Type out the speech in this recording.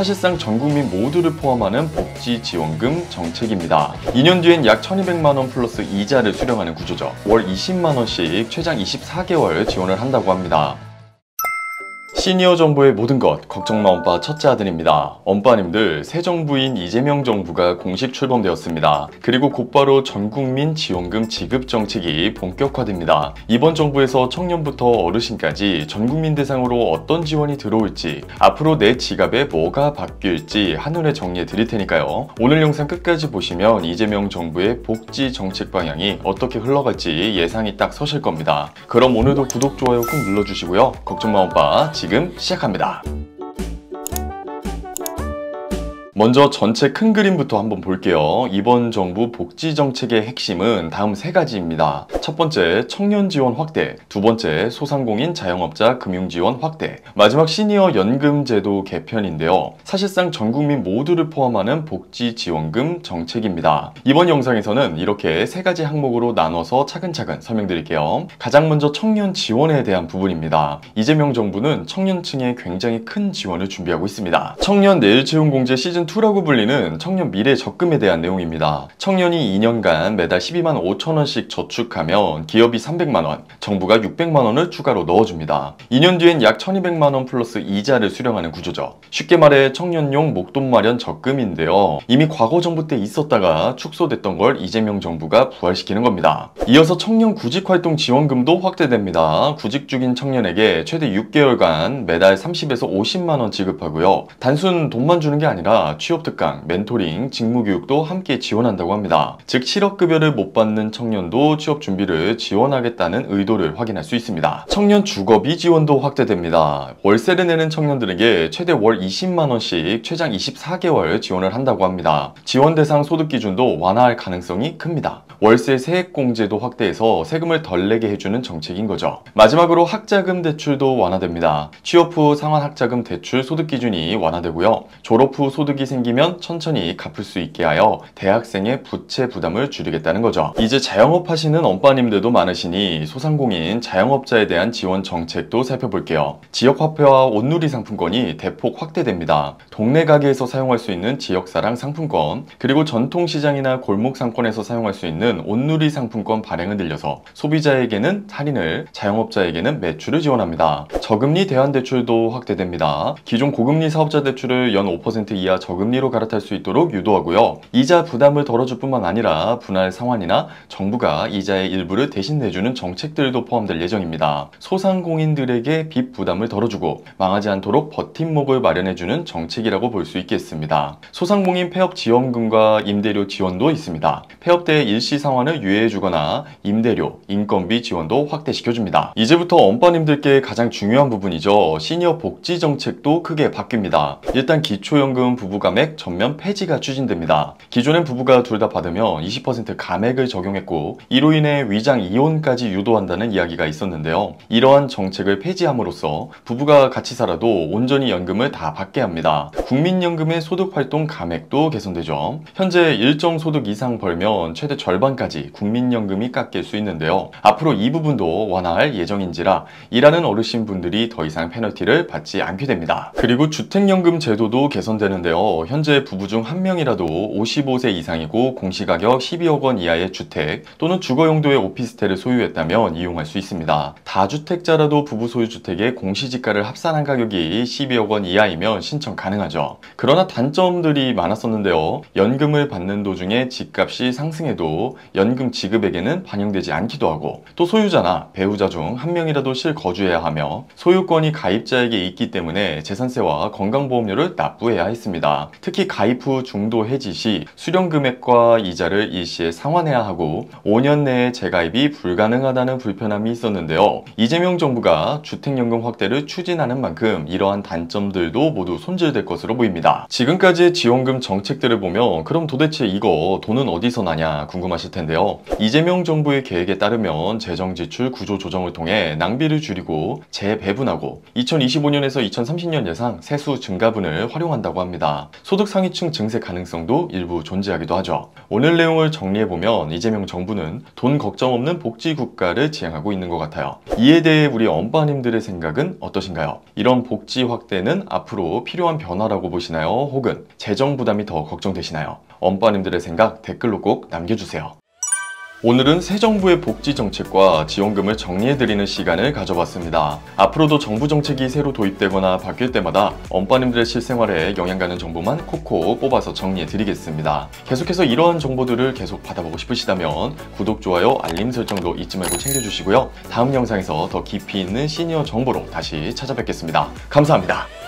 사실상 전 국민 모두를 포함하는 복지지원금 정책입니다. 2년 뒤엔 약 1200만원 플러스 이자를 수령하는 구조죠. 월 20만원씩 최장 24개월 지원을 한다고 합니다. 시니어 정부의 모든 것 걱정마 엄빠 첫째 아들입니다. 엄빠님들, 새 정부인 이재명 정부가 공식 출범되었습니다. 그리고 곧바로 전국민 지원금 지급 정책이 본격화됩니다. 이번 정부에서 청년부터 어르신까지 전국민 대상으로 어떤 지원이 들어올지, 앞으로 내 지갑에 뭐가 바뀔지 한눈에 정리해 드릴 테니까요. 오늘 영상 끝까지 보시면 이재명 정부의 복지 정책 방향이 어떻게 흘러갈지 예상이 딱 서실 겁니다. 그럼 오늘도 구독, 좋아요 꾹 눌러주시고요. 걱정마 엄빠 지금 시작합니다. 먼저 전체 큰 그림부터 한번 볼게요. 이번 정부 복지 정책의 핵심은 다음 세 가지입니다. 첫 번째, 청년 지원 확대. 두 번째, 소상공인 자영업자 금융 지원 확대. 마지막 시니어 연금 제도 개편인데요. 사실상 전 국민 모두를 포함하는 복지 지원금 정책입니다. 이번 영상에서는 이렇게 세 가지 항목으로 나눠서 차근차근 설명드릴게요. 가장 먼저 청년 지원에 대한 부분입니다. 이재명 정부는 청년층에 굉장히 큰 지원을 준비하고 있습니다. 청년 내일 채용 공제 시즌2라고 불리는 청년 미래 적금에 대한 내용입니다. 청년이 2년간 매달 12만 5천원씩 저축하면 기업이 300만원, 정부가 600만원을 추가로 넣어줍니다. 2년 뒤엔 약 1200만원 플러스 이자를 수령하는 구조죠. 쉽게 말해 청년용 목돈 마련 적금인데요. 이미 과거 정부 때 있었다가 축소됐던 걸 이재명 정부가 부활시키는 겁니다. 이어서 청년 구직활동 지원금도 확대됩니다. 구직 중인 청년에게 최대 6개월간 매달 30에서 50만원 지급하고요. 단순 돈만 주는 게 아니라 취업 특강, 멘토링, 직무교육도 함께 지원한다고 합니다. 즉 실업급여를 못 받는 청년도 취업 준비를 지원하겠다는 의도를 확인할 수 있습니다. 청년 주거비 지원도 확대됩니다. 월세를 내는 청년들에게 최대 월 20만원씩 최장 24개월 지원을 한다고 합니다. 지원 대상 소득 기준도 완화할 가능성이 큽니다. 월세 세액공제도 확대해서 세금을 덜 내게 해주는 정책인 거죠. 마지막으로 학자금 대출도 완화됩니다. 취업 후 상환학자금 대출 소득 기준이 완화되고요. 졸업 후 소득이 생기면 천천히 갚을 수 있게 하여 대학생의 부채 부담을 줄이겠다는 거죠. 이제 자영업 하시는 엄빠님들도 많으시니 소상공인 자영업자에 대한 지원 정책도 살펴볼게요. 지역화폐와 온누리 상품권이 대폭 확대됩니다. 동네 가게에서 사용할 수 있는 지역사랑 상품권, 그리고 전통시장이나 골목 상권에서 사용할 수 있는 온누리 상품권 발행을 늘려서 소비자에게는 할인을, 자영업자에게는 매출을 지원합니다. 저금리 대환대출도 확대됩니다. 기존 고금리 사업자 대출을 연 5% 이하 저금리로 갈아탈 수 있도록 유도하고요. 이자 부담을 덜어줄 뿐만 아니라 분할 상환이나 정부가 이자의 일부를 대신 내주는 정책들도 포함될 예정입니다. 소상공인들에게 빚 부담을 덜어주고 망하지 않도록 버팀목을 마련해주는 정책이라고 볼 수 있겠습니다. 소상공인 폐업 지원금과 임대료 지원도 있습니다. 폐업 때 일시 상환을 유예해주거나 임대료, 인건비 지원도 확대시켜줍니다. 이제부터 엄빠님들께 가장 중요한 부분이죠. 시니어 복지 정책도 크게 바뀝니다. 일단 기초연금 부부 감액 전면 폐지가 추진됩니다. 기존엔 부부가 둘 다 받으면 20% 감액을 적용했고 이로 인해 위장 이혼까지 유도한다는 이야기가 있었는데요. 이러한 정책을 폐지함으로써 부부가 같이 살아도 온전히 연금을 다 받게 합니다. 국민연금의 소득활동 감액도 개선되죠. 현재 일정 소득 이상 벌면 최대 절반까지 국민연금이 깎일 수 있는데요. 앞으로 이 부분도 완화할 예정인지라 일하는 어르신분들이 더 이상 페널티를 받지 않게 됩니다. 그리고 주택연금 제도도 개선되는데요. 현재 부부 중 한 명이라도 55세 이상이고 공시가격 12억 원 이하의 주택 또는 주거용도의 오피스텔을 소유했다면 이용할 수 있습니다. 다주택자라도 부부 소유 주택의 공시지가를 합산한 가격이 12억 원 이하이면 신청 가능하죠. 그러나 단점들이 많았었는데요. 연금을 받는 도중에 집값이 상승해도 연금 지급액에는 반영되지 않기도 하고, 또 소유자나 배우자 중 한 명이라도 실거주해야 하며 소유권이 가입자에게 있기 때문에 재산세와 건강보험료를 납부해야 했습니다. 특히 가입 후 중도 해지 시 수령 금액과 이자를 일시에 상환해야 하고 5년 내에 재가입이 불가능하다는 불편함이 있었는데요. 이재명 정부가 주택연금 확대를 추진하는 만큼 이러한 단점들도 모두 손질될 것으로 보입니다. 지금까지의 지원금 정책들을 보면 그럼 도대체 이거 돈은 어디서 나냐 궁금하실 텐데요. 이재명 정부의 계획에 따르면 재정지출 구조 조정을 통해 낭비를 줄이고 재배분하고 2025년에서 2030년 예상 세수 증가분을 활용한다고 합니다. 소득 상위층 증세 가능성도 일부 존재하기도 하죠. 오늘 내용을 정리해보면 이재명 정부는 돈 걱정 없는 복지 국가를 지향하고 있는 것 같아요. 이에 대해 우리 엄빠님들의 생각은 어떠신가요? 이런 복지 확대는 앞으로 필요한 변화라고 보시나요? 혹은 재정 부담이 더 걱정되시나요? 엄빠님들의 생각 댓글로 꼭 남겨주세요. 오늘은 새 정부의 복지 정책과 지원금을 정리해드리는 시간을 가져봤습니다. 앞으로도 정부 정책이 새로 도입되거나 바뀔 때마다 엄빠님들의 실생활에 영향가는 정보만 콕콕 뽑아서 정리해드리겠습니다. 계속해서 이러한 정보들을 계속 받아보고 싶으시다면 구독, 좋아요, 알림 설정도 잊지 말고 챙겨주시고요. 다음 영상에서 더 깊이 있는 시니어 정보로 다시 찾아뵙겠습니다. 감사합니다.